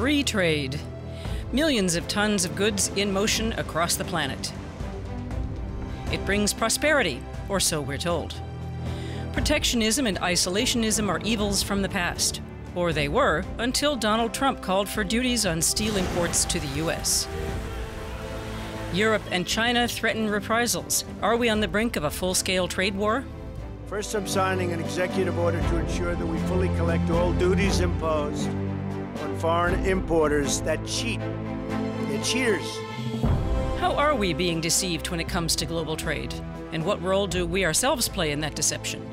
Free trade. Millions of tons of goods in motion across the planet. It brings prosperity, or so we're told. Protectionism and isolationism are evils from the past, or they were until Donald Trump called for duties on steel imports to the U.S. Europe and China threaten reprisals. Are we on the brink of a full-scale trade war? First, I'm signing an executive order to ensure that we fully collect all duties imposed on foreign importers that cheat. They're cheaters. How are we being deceived when it comes to global trade? And what role do we ourselves play in that deception?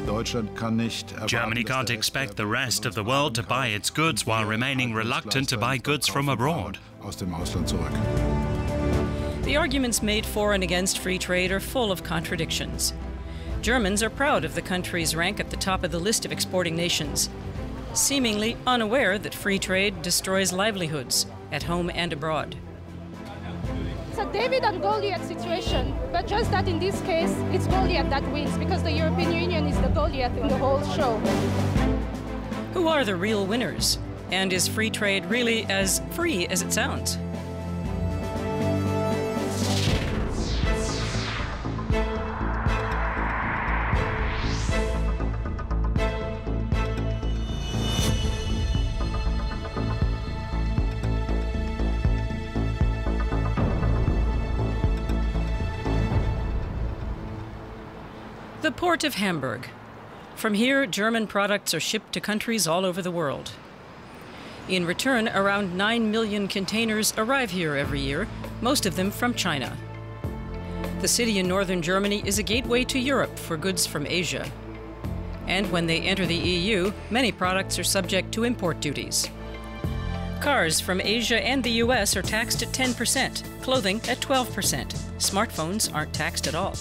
Germany can't expect the rest of the world to buy its goods while remaining reluctant to buy goods from abroad. The arguments made for and against free trade are full of contradictions. Germans are proud of the country's rank at the top of the list of exporting nations, seemingly unaware that free trade destroys livelihoods at home and abroad. It's a David and Goliath situation, but just that in this case, it's Goliath that wins because the European Union is the Goliath in the whole show. Who are the real winners? And is free trade really as free as it sounds? The port of Hamburg. From here, German products are shipped to countries all over the world. In return, around 9 million containers arrive here every year, most of them from China. The city in northern Germany is a gateway to Europe for goods from Asia. And when they enter the EU, many products are subject to import duties. Cars from Asia and the US are taxed at 10%, clothing at 12%. Smartphones aren't taxed at all.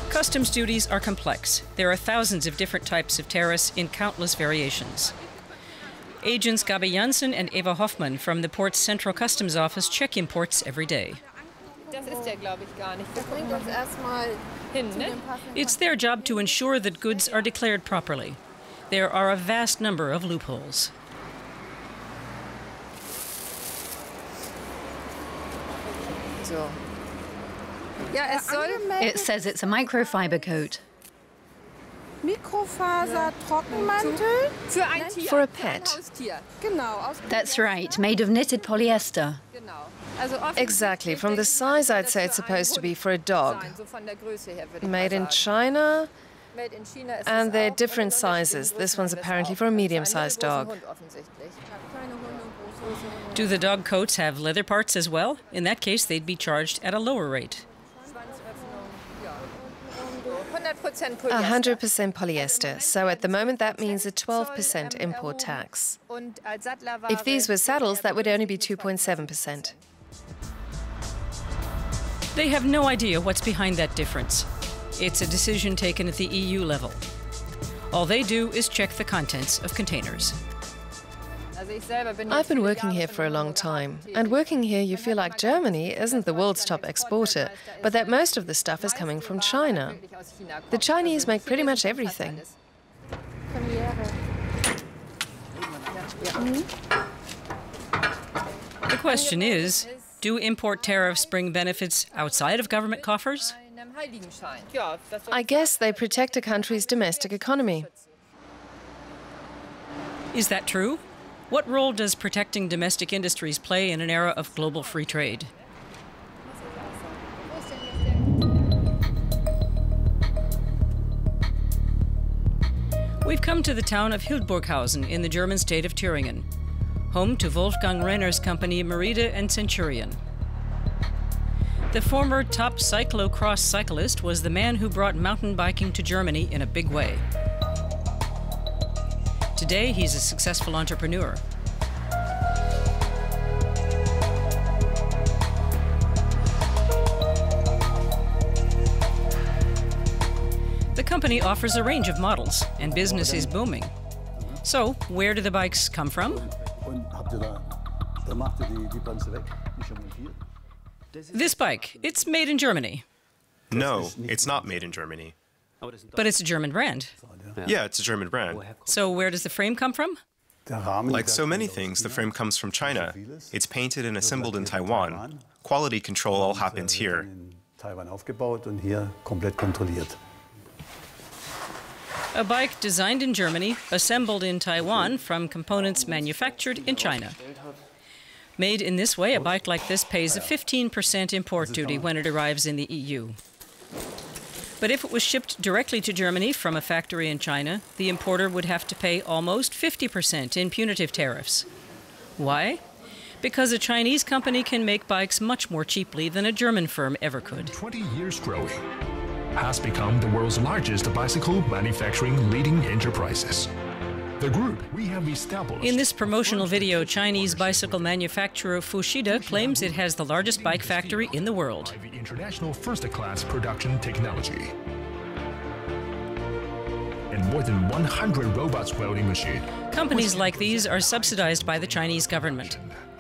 Customs duties are complex. There are thousands of different types of tariffs in countless variations. Agents Gabi Janssen and Eva Hoffmann from the port's Central Customs Office check imports every day. It's their job to ensure that goods are declared properly. There are a vast number of loopholes. It says it's a microfiber coat. For a pet. That's right, made of knitted polyester. Exactly. From the size, I'd say it's supposed to be for a dog. Made in China, and they're different sizes. This one's apparently for a medium-sized dog. Do the dog coats have leather parts as well? In that case, they'd be charged at a lower rate. 100% polyester, so at the moment that means a 12% import tax. If these were saddles, that would only be 2.7%. They have no idea what's behind that difference. It's a decision taken at the EU level. All they do is check the contents of containers. I've been working here for a long time, and working here you feel like Germany isn't the world's top exporter, but that most of the stuff is coming from China. The Chinese make pretty much everything. The question is, do import tariffs bring benefits outside of government coffers? I guess they protect a country's domestic economy. Is that true? What role does protecting domestic industries play in an era of global free trade? We've come to the town of Hildburghausen in the German state of Thüringen, home to Wolfgang Renner's company Merida and Centurion. The former top cyclocross cyclist was the man who brought mountain biking to Germany in a big way. Today, he's a successful entrepreneur. The company offers a range of models, and business is booming. So, where do the bikes come from? This bike, it's made in Germany. No, it's not made in Germany. But it's a German brand. Yeah, it's a German brand. So where does the frame come from? Like so many things, the frame comes from China. It's painted and assembled in Taiwan. Quality control all happens here. A bike designed in Germany, assembled in Taiwan from components manufactured in China. Made in this way, a bike like this pays a 15% import duty when it arrives in the EU. But if it was shipped directly to Germany from a factory in China, the importer would have to pay almost 50% in punitive tariffs. Why? Because a Chinese company can make bikes much more cheaply than a German firm ever could. 20 years growing, has become the world's largest bicycle manufacturing leading enterprises. The group we have established. In this promotional video, Chinese bicycle manufacturer Fushida claims it has the largest bike factory in the world. International first-class production technology. And more than 100 robots welding machines. Companies like these are subsidized by the Chinese government.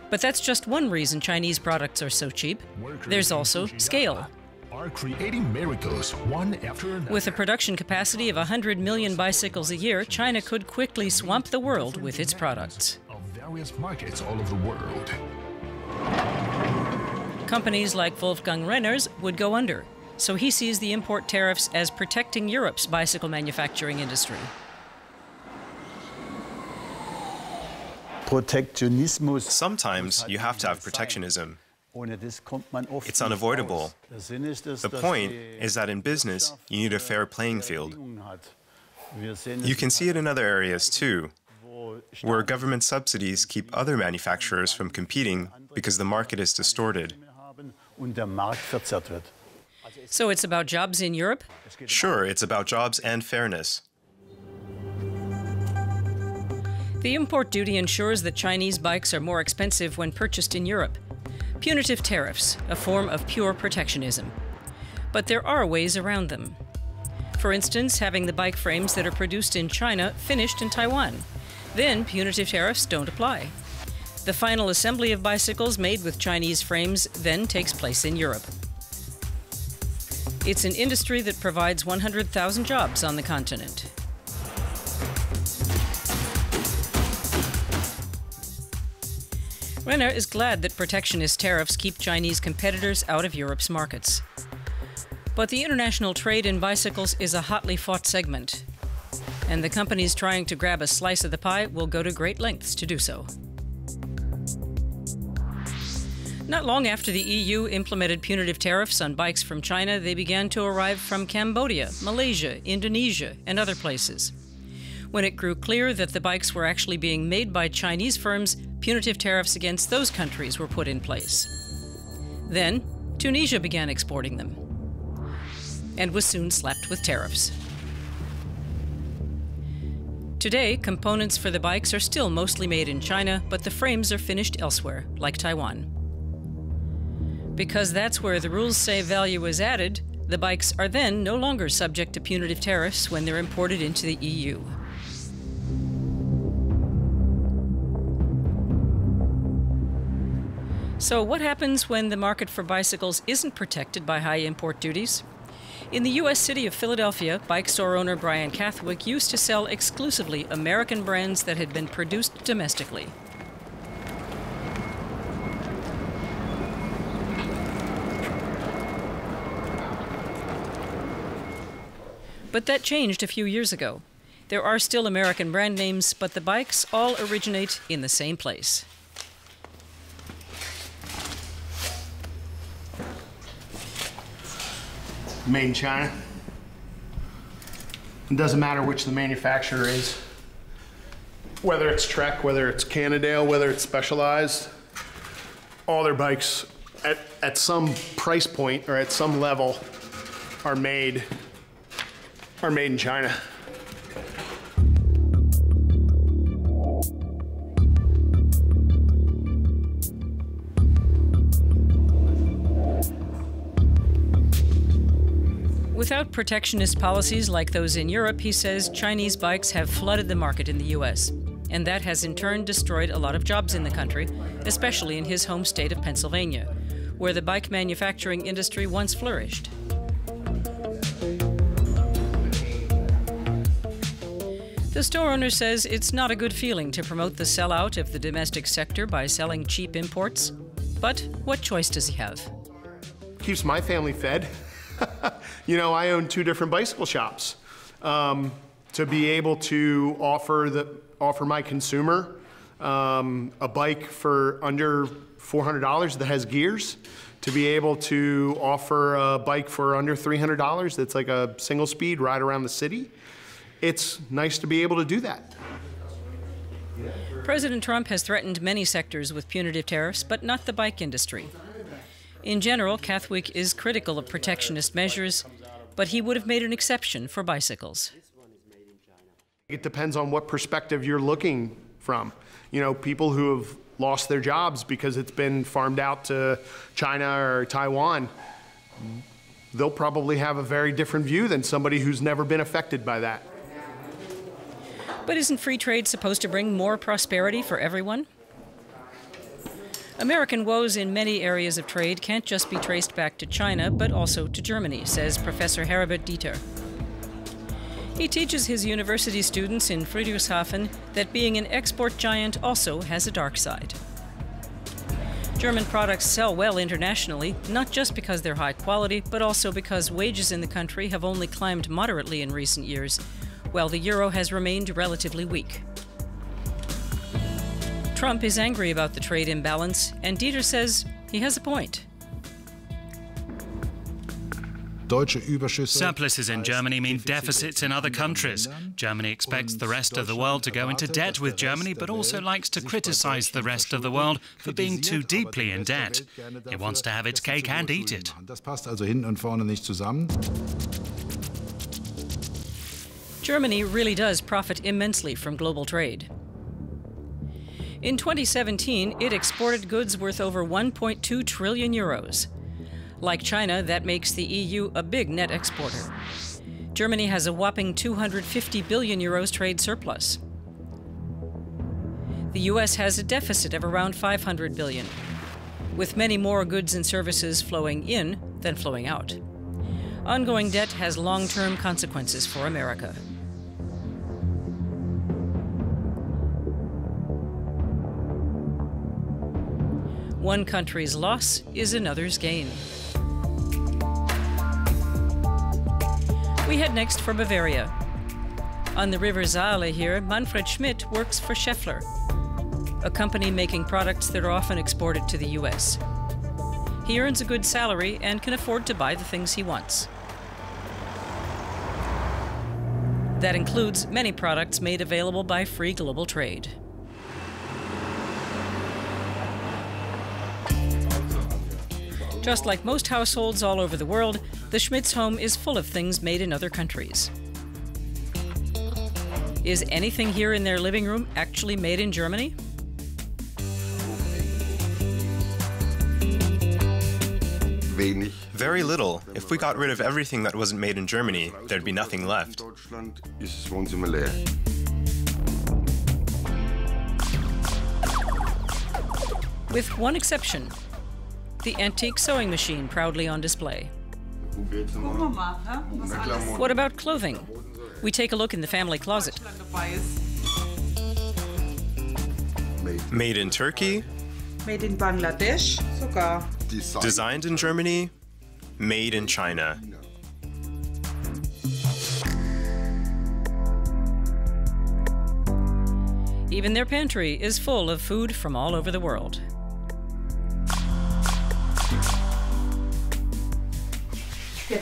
But that's just one reason Chinese products are so cheap. There's also scale. Are creating miracles one after another. With a production capacity of 100 million bicycles a year, China could quickly swamp the world with its products. Of various markets all over the world. Companies like Wolfgang Renner's would go under, so he sees the import tariffs as protecting Europe's bicycle manufacturing industry. Sometimes you have to have protectionism. It's unavoidable. The point is that in business, you need a fair playing field. You can see it in other areas too, where government subsidies keep other manufacturers from competing because the market is distorted. So it's about jobs in Europe? Sure, it's about jobs and fairness. The import duty ensures that Chinese bikes are more expensive when purchased in Europe. Punitive tariffs, a form of pure protectionism. But there are ways around them. For instance, having the bike frames that are produced in China finished in Taiwan. Then punitive tariffs don't apply. The final assembly of bicycles made with Chinese frames then takes place in Europe. It's an industry that provides 100,000 jobs on the continent. Renner is glad that protectionist tariffs keep Chinese competitors out of Europe's markets. But the international trade in bicycles is a hotly fought segment, and the companies trying to grab a slice of the pie will go to great lengths to do so. Not long after the EU implemented punitive tariffs on bikes from China, they began to arrive from Cambodia, Malaysia, Indonesia, and other places. When it grew clear that the bikes were actually being made by Chinese firms, punitive tariffs against those countries were put in place. Then, Tunisia began exporting them, and was soon slapped with tariffs. Today, components for the bikes are still mostly made in China, but the frames are finished elsewhere, like Taiwan. Because that's where the rules say value is added, the bikes are then no longer subject to punitive tariffs when they're imported into the EU. So what happens when the market for bicycles isn't protected by high import duties? In the U.S. city of Philadelphia, bike store owner Brian Cathwick used to sell exclusively American brands that had been produced domestically. But that changed a few years ago. There are still American brand names, but the bikes all originate in the same place. Made in China. It doesn't matter which the manufacturer is. Whether it's Trek, whether it's Cannondale, whether it's Specialized, all their bikes at some price point or at some level are made in China. Without protectionist policies like those in Europe, he says Chinese bikes have flooded the market in the U.S., and that has in turn destroyed a lot of jobs in the country, especially in his home state of Pennsylvania, where the bike manufacturing industry once flourished. The store owner says it's not a good feeling to promote the sellout of the domestic sector by selling cheap imports. But what choice does he have? Keeps my family fed. You know, I own 2 different bicycle shops. To be able to offer my consumer a bike for under $400 that has gears, to be able to offer a bike for under $300 that's like a single speed ride around the city, it's nice to be able to do that. President Trump has threatened many sectors with punitive tariffs, but not the bike industry. In general, Cathwick is critical of protectionist measures, but he would have made an exception for bicycles. It depends on what perspective you're looking from. You know, people who have lost their jobs because it's been farmed out to China or Taiwan, they'll probably have a very different view than somebody who's never been affected by that. But isn't free trade supposed to bring more prosperity for everyone? American woes in many areas of trade can't just be traced back to China, but also to Germany, says Professor Herbert Dieter. He teaches his university students in Friedrichshafen that being an export giant also has a dark side. German products sell well internationally, not just because they're high quality, but also because wages in the country have only climbed moderately in recent years, while the euro has remained relatively weak. Trump is angry about the trade imbalance, and Dieter says he has a point. Surpluses in Germany mean deficits in other countries. Germany expects the rest of the world to go into debt with Germany, but also likes to criticize the rest of the world for being too deeply in debt. It wants to have its cake and eat it. Germany really does profit immensely from global trade. In 2017, it exported goods worth over 1.2 trillion euros. Like China, that makes the EU a big net exporter. Germany has a whopping 250 billion euros trade surplus. The US has a deficit of around 500 billion, with many more goods and services flowing in than flowing out. Ongoing debt has long-term consequences for America. One country's loss is another's gain. We head next for Bavaria. On the River Saale here, Manfred Schmidt works for Schaeffler, a company making products that are often exported to the US. He earns a good salary and can afford to buy the things he wants. That includes many products made available by free global trade. Just like most households all over the world, the Schmidt's home is full of things made in other countries. Is anything here in their living room actually made in Germany? Very little. If we got rid of everything that wasn't made in Germany, there'd be nothing left. With one exception. The antique sewing machine proudly on display. What about clothing? We take a look in the family closet. Made in Turkey. Made in Bangladesh, sogar. Designed in Germany. Made in China. Even their pantry is full of food from all over the world. The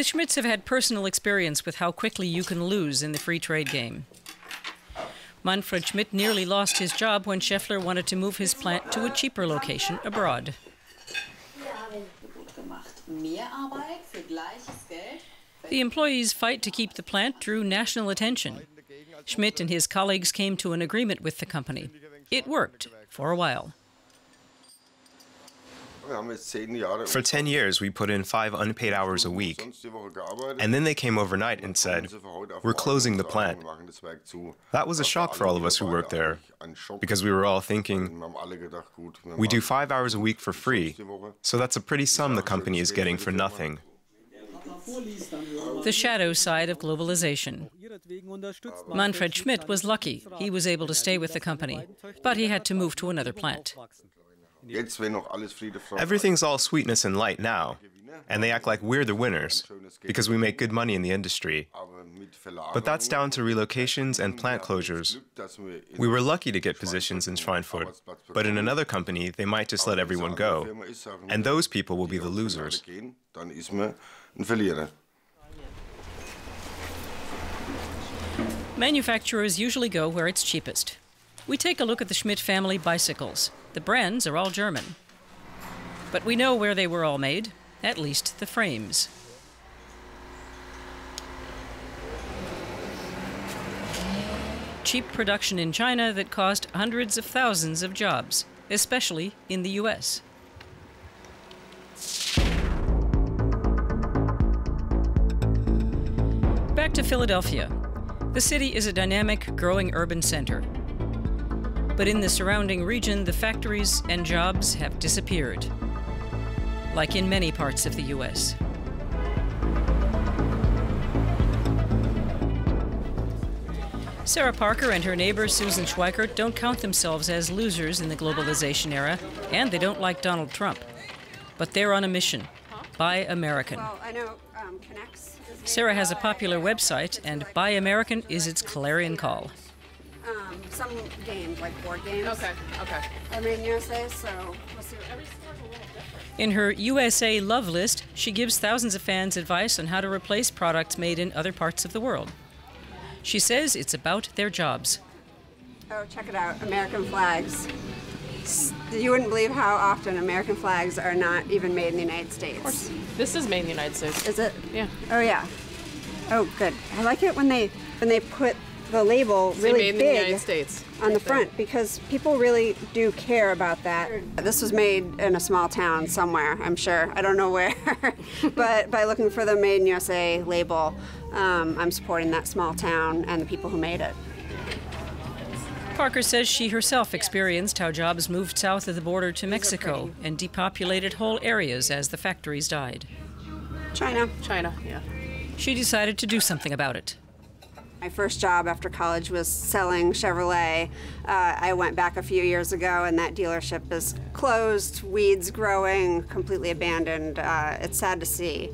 Schmidts have had personal experience with how quickly you can lose in the free trade game. Manfred Schmidt nearly lost his job when Schaeffler wanted to move his plant to a cheaper location abroad. The employees' fight to keep the plant drew national attention. Schmidt and his colleagues came to an agreement with the company. It worked for a while. For 10 years, we put in 5 unpaid hours a week. And then they came overnight and said, "We're closing the plant." That was a shock for all of us who worked there, because we were all thinking, we do 5 hours a week for free, so that's a pretty sum the company is getting for nothing. The shadow side of globalization. Manfred Schmidt was lucky. He was able to stay with the company, but he had to move to another plant. Everything's all sweetness and light now, and they act like we're the winners because we make good money in the industry. But that's down to relocations and plant closures. We were lucky to get positions in Schweinfurt, but in another company, they might just let everyone go, and those people will be the losers. Manufacturers usually go where it's cheapest. We take a look at the Schmidt family bicycles. The brands are all German. But we know where they were all made, at least the frames. Cheap production in China that cost hundreds of thousands of jobs, especially in the US. Back to Philadelphia. The city is a dynamic, growing urban center. But in the surrounding region, the factories and jobs have disappeared, like in many parts of the US. Sarah Parker and her neighbor Susan Schweikert don't count themselves as losers in the globalization era, and they don't like Donald Trump. But they're on a mission. Buy American. Well, I know Connects. Sarah has a popular website, and Buy American is its clarion call. Some games, like board games. Okay. I mean, USA, so we'll see. Every store's a little different. In her USA Love List, she gives thousands of fans advice on how to replace products made in other parts of the world. She says it's about their jobs. Oh, check it out, American flags. You wouldn't believe how often American flags are not even made in the United States. Of course. This is made in the United States. Is it? Yeah. Oh, yeah. Oh, good. I like it when they put the label really made in the United States on the front, because people really do care about that. This was made in a small town somewhere, I'm sure. I don't know where. But by looking for the Made in USA label, I'm supporting that small town and the people who made it. Parker says she herself experienced how jobs moved south of the border to Mexico and depopulated whole areas as the factories died. China, yeah. She decided to do something about it. My first job after college was selling Chevrolet. I went back a few years ago, and that dealership is closed, weeds growing, completely abandoned. It's sad to see.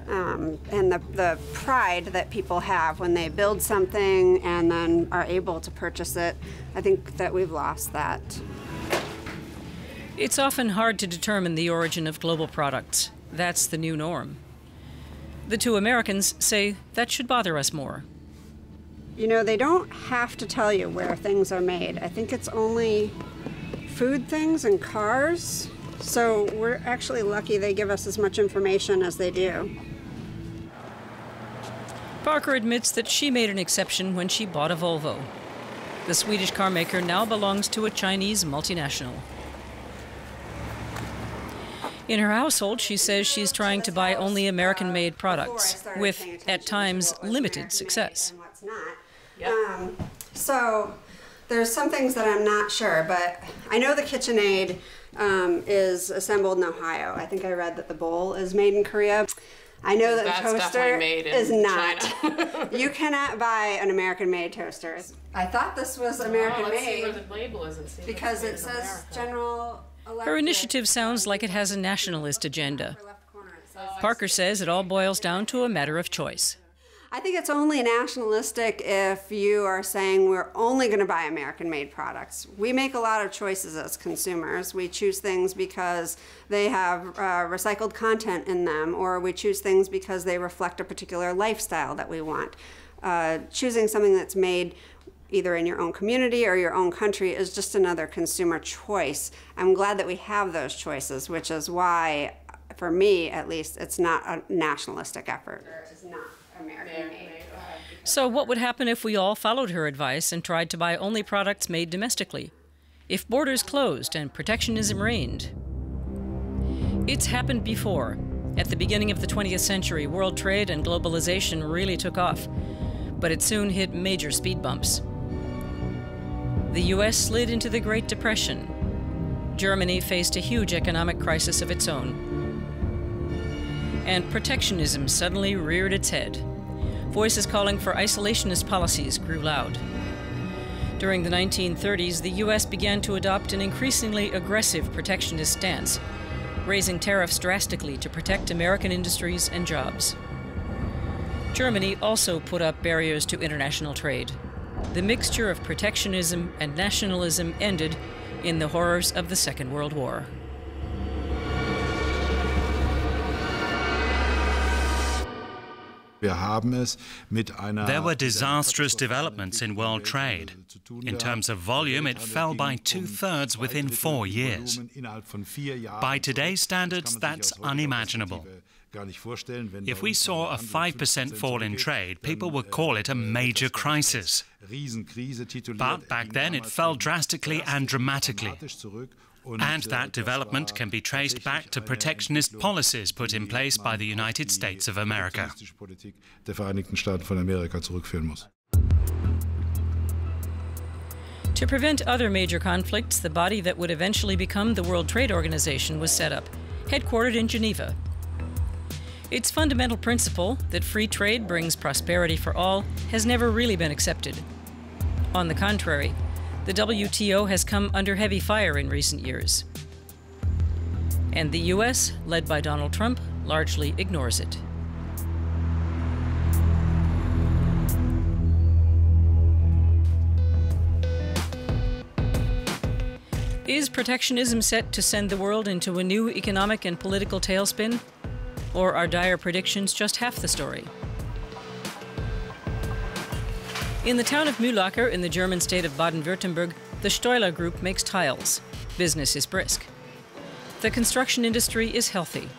And the pride that people have when they build something and then are able to purchase it, I think that we've lost that. It's often hard to determine the origin of global products. That's the new norm. The two Americans say that should bother us more. You know, they don't have to tell you where things are made. I think it's only food things and cars. So we're actually lucky they give us as much information as they do. Parker admits that she made an exception when she bought a Volvo. The Swedish carmaker now belongs to a Chinese multinational. In her household, she says she's trying to buy only American-made products, with, at times, limited success. So there's some things that I'm not sure, but I know the KitchenAid is assembled in Ohio. I think I read that the bowl is made in Korea. I know that the toaster is not. You cannot buy an American-made toaster. I thought this was American-made. Let's see where the label is and see because it says General Electric. Her initiative sounds like it has a nationalist agenda. Parker says it all boils down to a matter of choice. I think it's only nationalistic if you are saying we're only going to buy American-made products. We make a lot of choices as consumers. We choose things because they have recycled content in them, or we choose things because they reflect a particular lifestyle that we want. Choosing something that's made either in your own community or your own country is just another consumer choice. I'm glad that we have those choices, which is why, for me at least, it's not a nationalistic effort. It's not. So what would happen if we all followed her advice and tried to buy only products made domestically? If borders closed and protectionism reigned? It's happened before. At the beginning of the 20th century, world trade and globalization really took off, but it soon hit major speed bumps. The US slid into the Great Depression. Germany faced a huge economic crisis of its own. and protectionism suddenly reared its head. Voices calling for isolationist policies grew loud. During the 1930s, the U.S. began to adopt an increasingly aggressive protectionist stance, raising tariffs drastically to protect American industries and jobs. Germany also put up barriers to international trade. The mixture of protectionism and nationalism ended in the horrors of the Second World War. There were disastrous developments in world trade. In terms of volume, it fell by 2/3 within 4 years. By today's standards, that's unimaginable. If we saw a 5% fall in trade, people would call it a major crisis. But back then, it fell drastically and dramatically. And that development can be traced back to protectionist policies put in place by the United States of America. To prevent other major conflicts, the body that would eventually become the World Trade Organization was set up, headquartered in Geneva. Its fundamental principle, that free trade brings prosperity for all, has never really been accepted. On the contrary, the WTO has come under heavy fire in recent years. And the U.S., led by Donald Trump, largely ignores it. Is protectionism set to send the world into a new economic and political tailspin? Or are dire predictions just half the story? In the town of Mühlacker in the German state of Baden-Württemberg, the Steuler Group makes tiles. Business is brisk. The construction industry is healthy.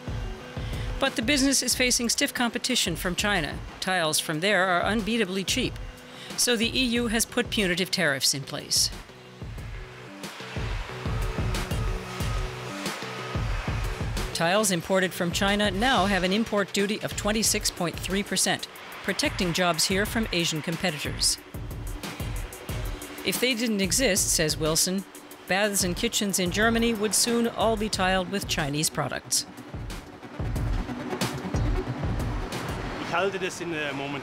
But the business is facing stiff competition from China. Tiles from there are unbeatably cheap. So the EU has put punitive tariffs in place. Tiles imported from China now have an import duty of 26.3%, protecting jobs here from Asian competitors. If they didn't exist, says Wilson, baths and kitchens in Germany would soon all be tiled with Chinese products.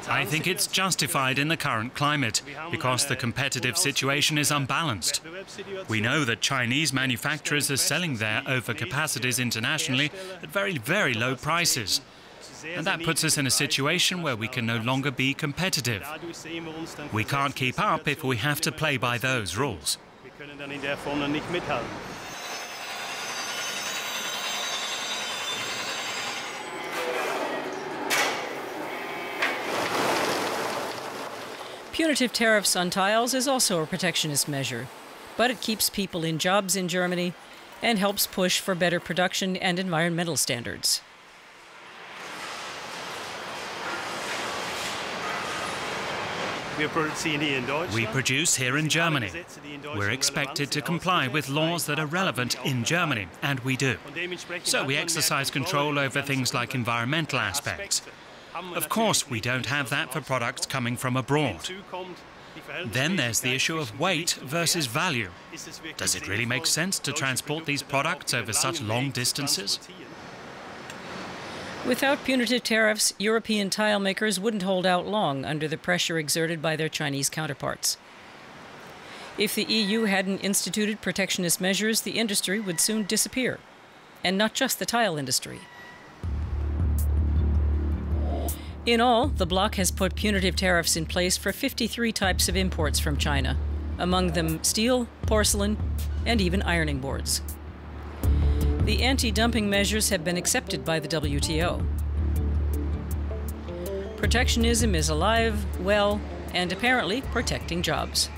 I think it's justified in the current climate, because the competitive situation is unbalanced. We know that Chinese manufacturers are selling their overcapacities internationally at very, very low prices. And that puts us in a situation where we can no longer be competitive. We can't keep up if we have to play by those rules. Punitive tariffs on tiles is also a protectionist measure, but it keeps people in jobs in Germany and helps push for better production and environmental standards. We produce here in Germany. We're expected to comply with laws that are relevant in Germany, and we do. So we exercise control over things like environmental aspects. Of course, we don't have that for products coming from abroad. Then there's the issue of weight versus value. Does it really make sense to transport these products over such long distances? Without punitive tariffs, European tile makers wouldn't hold out long under the pressure exerted by their Chinese counterparts. If the EU hadn't instituted protectionist measures, the industry would soon disappear. And not just the tile industry. In all, the bloc has put punitive tariffs in place for 53 types of imports from China, among them steel, porcelain, and even ironing boards. The anti-dumping measures have been accepted by the WTO. Protectionism is alive, well, and apparently protecting jobs.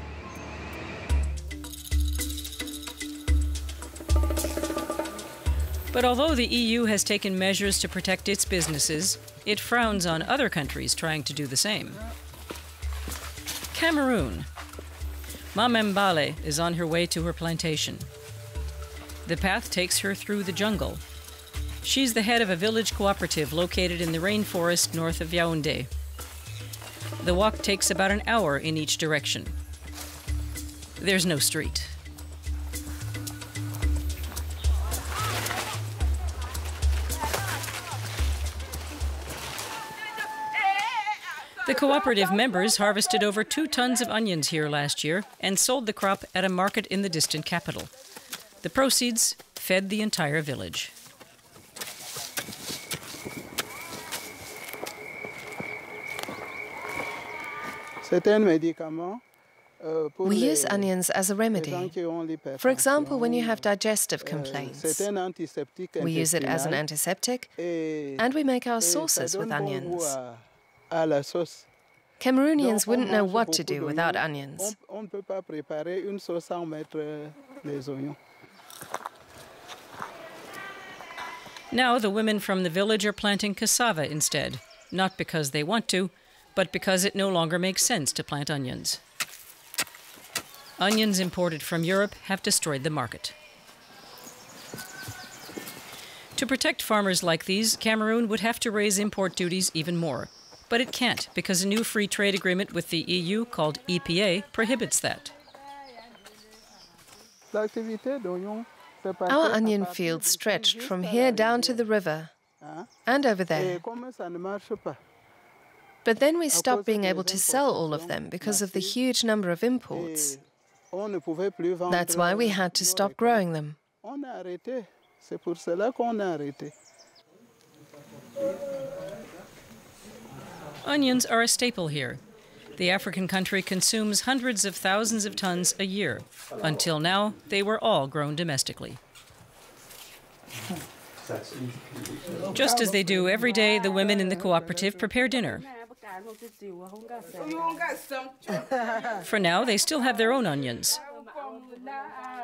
But although the EU has taken measures to protect its businesses, it frowns on other countries trying to do the same. Cameroon. Mamembale is on her way to her plantation. The path takes her through the jungle. She's the head of a village cooperative located in the rainforest north of Yaoundé. The walk takes about an hour in each direction. There's no street. The cooperative members harvested over 2 tons of onions here last year and sold the crop at a market in the distant capital. The proceeds fed the entire village. We use onions as a remedy. For example, when you have digestive complaints. We use it as an antiseptic, and we make our sauces with onions. Cameroonians wouldn't know what to do without onions. Now the women from the village are planting cassava instead, not because they want to, but because it no longer makes sense to plant onions. Onions imported from Europe have destroyed the market. To protect farmers like these, Cameroon would have to raise import duties even more. But it can't, because a new free trade agreement with the EU, called EPA, prohibits that. Our onion fields stretched from here down to the river and over there. But then we stopped being able to sell all of them because of the huge number of imports. That's why we had to stop growing them. Onions are a staple here. The African country consumes hundreds of thousands of tons a year. Until now, they were all grown domestically. Just as they do every day, the women in the cooperative prepare dinner. For now, they still have their own onions.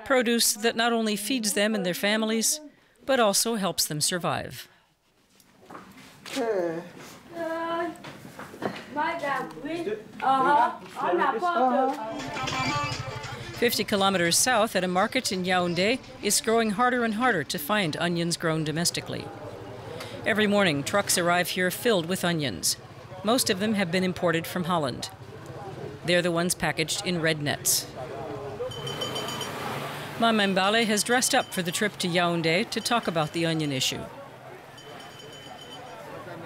Produce that not only feeds them and their families, but also helps them survive. 50 kilometers south, at a market in Yaoundé, it's growing harder and harder to find onions grown domestically. Every morning, trucks arrive here filled with onions. Most of them have been imported from Holland. They're the ones packaged in red nets. Mama Mbale has dressed up for the trip to Yaoundé to talk about the onion issue.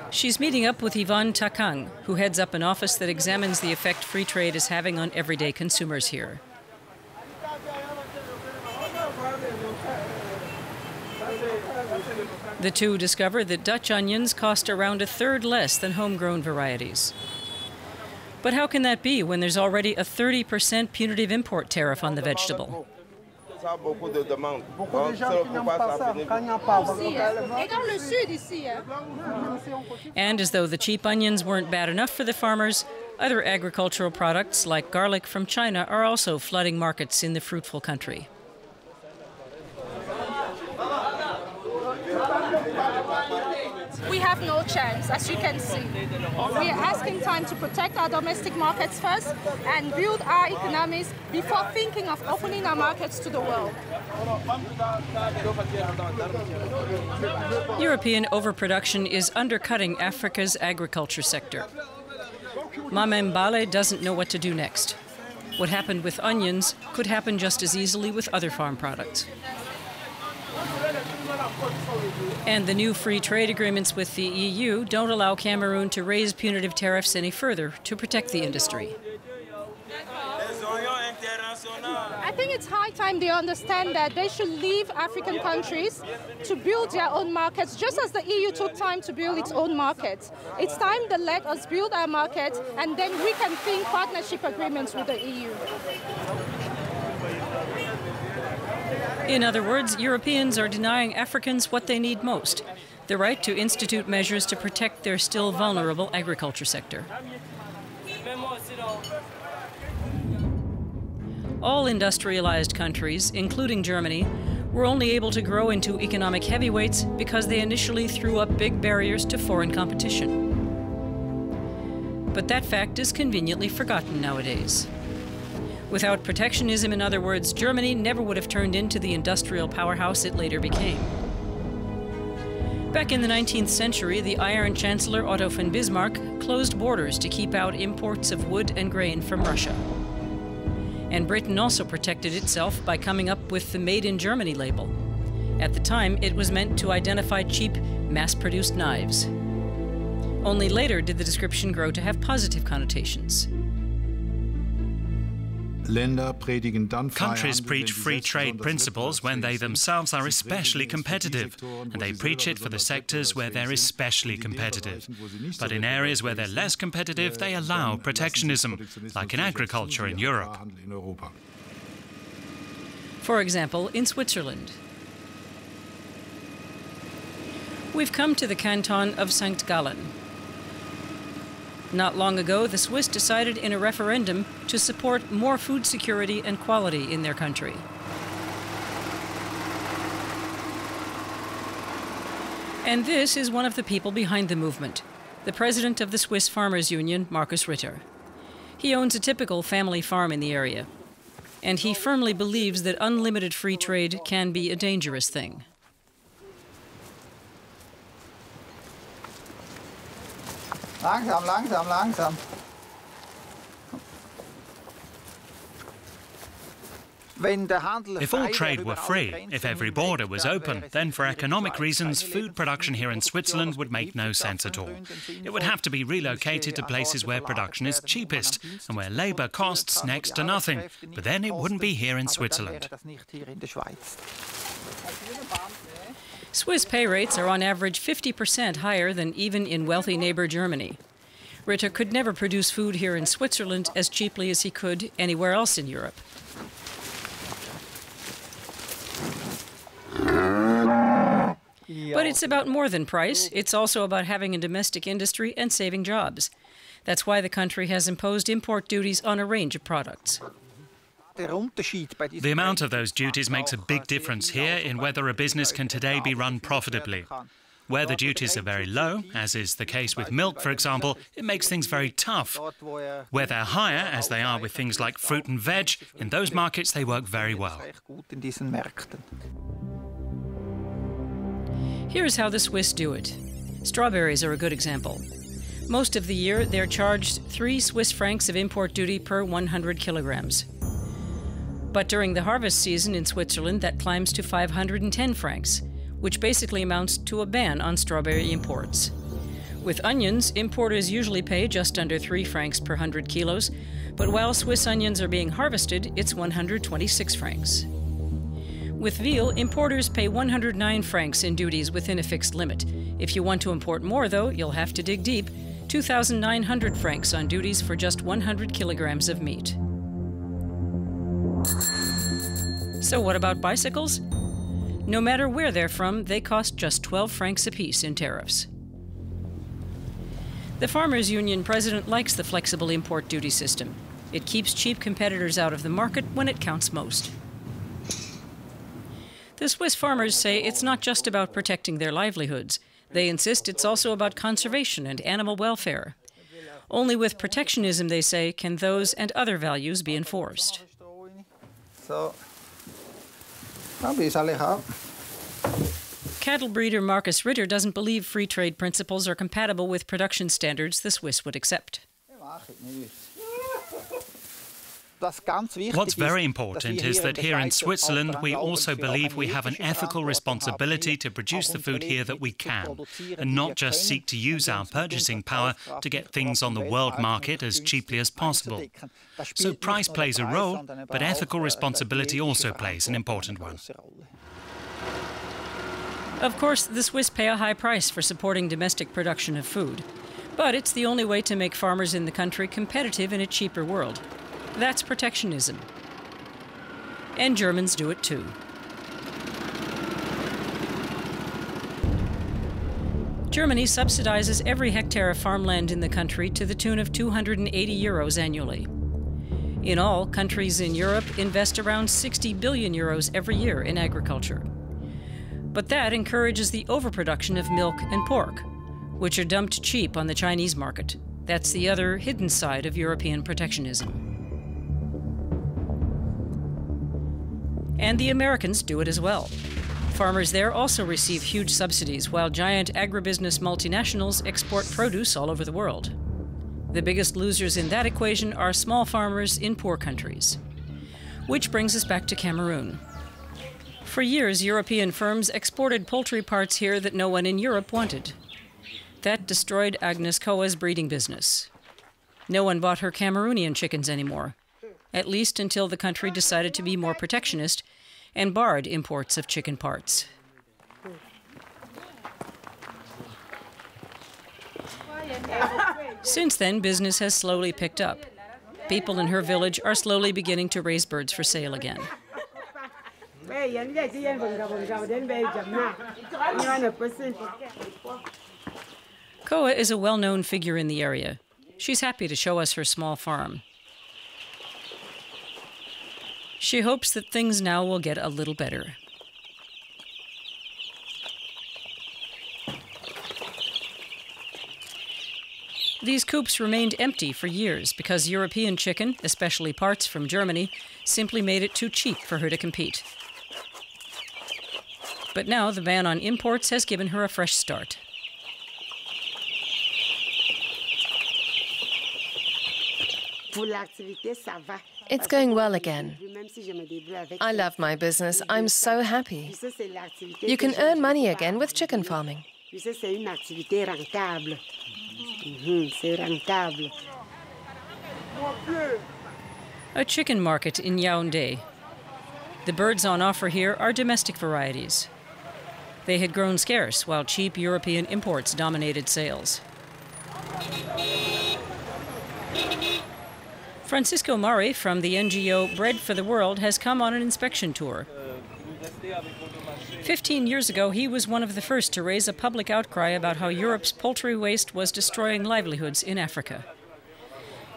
She's meeting up with Yvonne Takang, who heads up an office that examines the effect free trade is having on everyday consumers here. The two discover that Dutch onions cost around 1/3 less than homegrown varieties. But how can that be when there's already a 30% punitive import tariff on the vegetable? And as though the cheap onions weren't bad enough for the farmers, other agricultural products like garlic from China are also flooding markets in the fruitful country. We have no chance, as you can see. We are asking time to protect our domestic markets first and build our economies before thinking of opening our markets to the world. European overproduction is undercutting Africa's agriculture sector. Mama Mbale doesn't know what to do next. What happened with onions could happen just as easily with other farm products. And the new free trade agreements with the EU don't allow Cameroon to raise punitive tariffs any further to protect the industry. I think it's high time they understand that they should leave African countries to build their own markets, just as the EU took time to build its own markets. It's time they let us build our markets, and then we can think partnership agreements with the EU. In other words, Europeans are denying Africans what they need most, the right to institute measures to protect their still vulnerable agriculture sector. All industrialized countries, including Germany, were only able to grow into economic heavyweights because they initially threw up big barriers to foreign competition. But that fact is conveniently forgotten nowadays. Without protectionism, in other words, Germany never would have turned into the industrial powerhouse it later became. Back in the 19th century, the Iron Chancellor Otto von Bismarck closed borders to keep out imports of wood and grain from Russia. And Britain also protected itself by coming up with the Made in Germany label. At the time, it was meant to identify cheap, mass-produced knives. Only later did the description grow to have positive connotations. Countries preach free trade principles when they themselves are especially competitive, and they preach it for the sectors where they're especially competitive. But in areas where they're less competitive, they allow protectionism, like in agriculture in Europe. For example, in Switzerland. We've come to the canton of St. Gallen. Not long ago, the Swiss decided in a referendum to support more food security and quality in their country. And this is one of the people behind the movement, the president of the Swiss Farmers Union, Markus Ritter. He owns a typical family farm in the area, and he firmly believes that unlimited free trade can be a dangerous thing. Langsam, langsam, langsam. If all trade were free, if every border was open, then for economic reasons, food production here in Switzerland would make no sense at all. It would have to be relocated to places where production is cheapest and where labour costs next to nothing. But then it wouldn't be here in Switzerland. Swiss pay rates are on average 50% higher than even in wealthy neighbour Germany. Ritter could never produce food here in Switzerland as cheaply as he could anywhere else in Europe. But it's about more than price. It's also about having a domestic industry and saving jobs. That's why the country has imposed import duties on a range of products. The amount of those duties makes a big difference here in whether a business can today be run profitably. Where the duties are very low, as is the case with milk, for example, it makes things very tough. Where they're higher, as they are with things like fruit and veg, in those markets they work very well. Here's how the Swiss do it. Strawberries are a good example. Most of the year, they're charged 3 Swiss francs of import duty per 100 kilograms. But during the harvest season in Switzerland, that climbs to 510 francs, which basically amounts to a ban on strawberry imports. With onions, importers usually pay just under 3 francs per 100 kilos, but while Swiss onions are being harvested, it's 126 francs. With veal, importers pay 109 francs in duties within a fixed limit. If you want to import more, though, you'll have to dig deep. 2,900 francs on duties for just 100 kilograms of meat. So what about bicycles? No matter where they're from, they cost just 12 francs apiece in tariffs. The Farmers Union president likes the flexible import duty system. It keeps cheap competitors out of the market when it counts most. The Swiss farmers say it's not just about protecting their livelihoods. They insist it's also about conservation and animal welfare. Only with protectionism, they say, can those and other values be enforced. Cattle breeder Markus Ritter doesn't believe free trade principles are compatible with production standards the Swiss would accept. What's very important is that here in Switzerland we also believe we have an ethical responsibility to produce the food here that we can, and not just seek to use our purchasing power to get things on the world market as cheaply as possible. So price plays a role, but ethical responsibility also plays an important one. Of course, the Swiss pay a high price for supporting domestic production of food, but it's the only way to make farmers in the country competitive in a cheaper world. That's protectionism. And Germans do it too. Germany subsidizes every hectare of farmland in the country to the tune of 280 euros annually. In all, countries in Europe invest around 60 billion euros every year in agriculture. But that encourages the overproduction of milk and pork, which are dumped cheap on the Chinese market. That's the other hidden side of European protectionism. And the Americans do it as well. Farmers there also receive huge subsidies, while giant agribusiness multinationals export produce all over the world. The biggest losers in that equation are small farmers in poor countries. Which brings us back to Cameroon. For years, European firms exported poultry parts here that no one in Europe wanted. That destroyed Agnes Koa's breeding business. No one bought her Cameroonian chickens anymore, at least until the country decided to be more protectionist and barred imports of chicken parts. Since then, business has slowly picked up. People in her village are slowly beginning to raise birds for sale again. Koa is a well-known figure in the area. She's happy to show us her small farm. She hopes that things now will get a little better. These coops remained empty for years because European chicken, especially parts from Germany, simply made it too cheap for her to compete. But now the ban on imports has given her a fresh start. It's going well again. I love my business. I'm so happy. You can earn money again with chicken farming. A chicken market in Yaoundé. The birds on offer here are domestic varieties. They had grown scarce while cheap European imports dominated sales. Francisco Mari from the NGO Bread for the World has come on an inspection tour. 15 years ago, he was one of the first to raise a public outcry about how Europe's poultry waste was destroying livelihoods in Africa.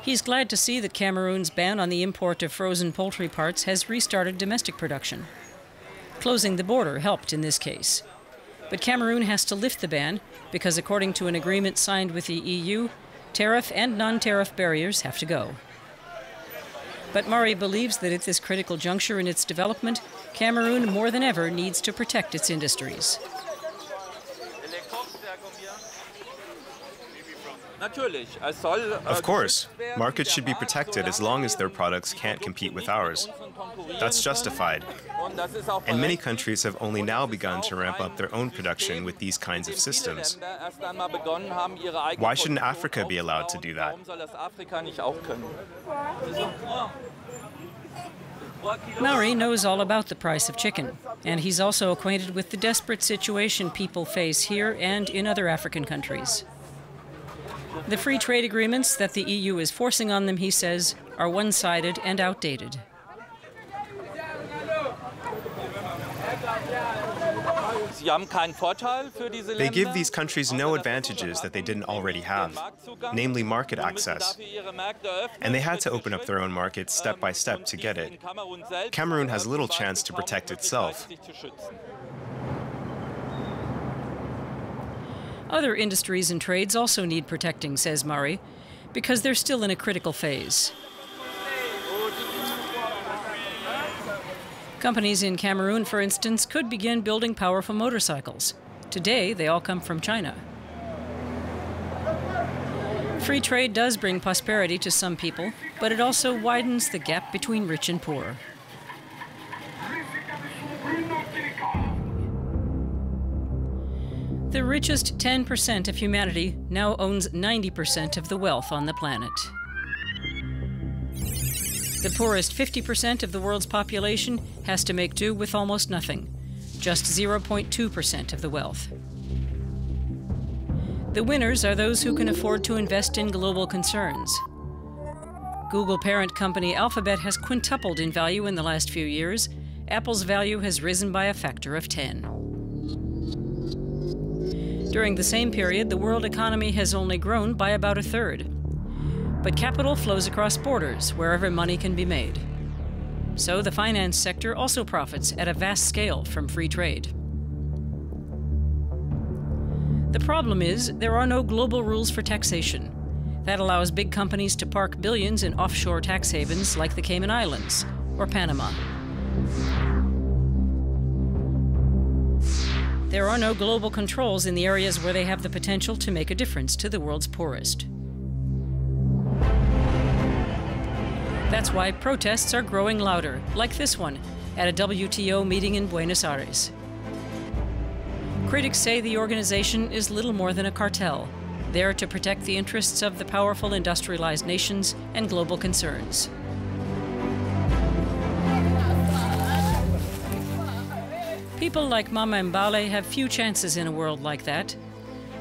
He's glad to see that Cameroon's ban on the import of frozen poultry parts has restarted domestic production. Closing the border helped in this case. But Cameroon has to lift the ban because, according to an agreement signed with the EU, tariff and non-tariff barriers have to go. But Mari believes that at this critical juncture in its development, Cameroon more than ever needs to protect its industries. Of course, markets should be protected as long as their products can't compete with ours. That's justified. And many countries have only now begun to ramp up their own production with these kinds of systems. Why shouldn't Africa be allowed to do that? Mari knows all about the price of chicken, and he's also acquainted with the desperate situation people face here and in other African countries. The free trade agreements that the EU is forcing on them, he says, are one-sided and outdated. They give these countries no advantages that they didn't already have, namely market access. And they had to open up their own markets step by step to get it. Cameroon has little chance to protect itself. Other industries and trades also need protecting, says Mari, because they're still in a critical phase. Companies in Cameroon, for instance, could begin building powerful motorcycles. Today, they all come from China. Free trade does bring prosperity to some people, but it also widens the gap between rich and poor. The richest 10% of humanity now owns 90% of the wealth on the planet. The poorest 50% of the world's population has to make do with almost nothing, just 0.2% of the wealth. The winners are those who can afford to invest in global concerns. Google parent company Alphabet has quintupled in value in the last few years. Apple's value has risen by a factor of 10. During the same period, the world economy has only grown by about a third. But capital flows across borders wherever money can be made. So the finance sector also profits at a vast scale from free trade. The problem is there are no global rules for taxation. That allows big companies to park billions in offshore tax havens like the Cayman Islands or Panama. There are no global controls in the areas where they have the potential to make a difference to the world's poorest. That's why protests are growing louder, like this one at a WTO meeting in Buenos Aires. Critics say the organization is little more than a cartel, there to protect the interests of the powerful industrialized nations and global concerns. People like Mama Mbale have few chances in a world like that,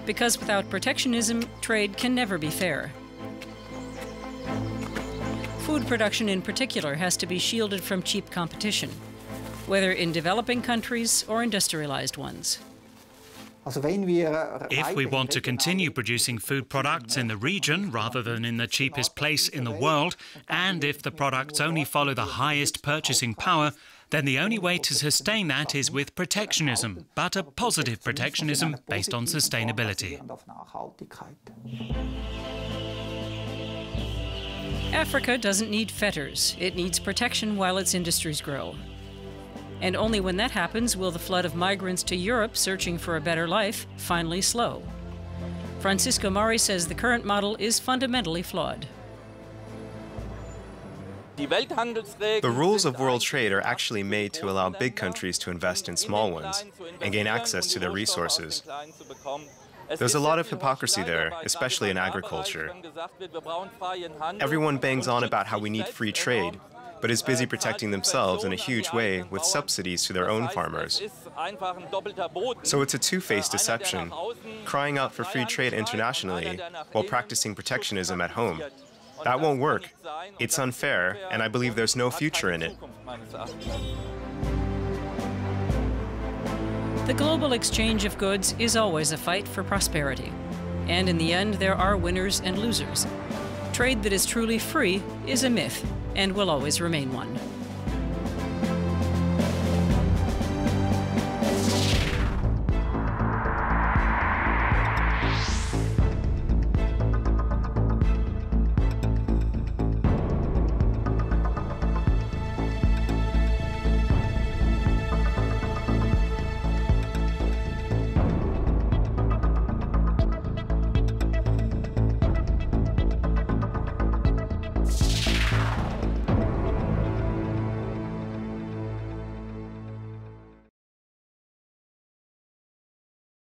because without protectionism, trade can never be fair. Food production in particular has to be shielded from cheap competition, whether in developing countries or industrialized ones. If we want to continue producing food products in the region rather than in the cheapest place in the world, and if the products only follow the highest purchasing power, then the only way to sustain that is with protectionism, but a positive protectionism based on sustainability. Africa doesn't need fetters. It needs protection while its industries grow. And only when that happens will the flood of migrants to Europe searching for a better life finally slow. Francisco Mari says the current model is fundamentally flawed. The rules of world trade are actually made to allow big countries to invest in small ones and gain access to their resources. There's a lot of hypocrisy there, especially in agriculture. Everyone bangs on about how we need free trade, but is busy protecting themselves in a huge way with subsidies to their own farmers. So it's a two-faced deception, crying out for free trade internationally while practicing protectionism at home. That won't work. It's unfair, and I believe there's no future in it. The global exchange of goods is always a fight for prosperity. And in the end, there are winners and losers. Trade that is truly free is a myth and will always remain one.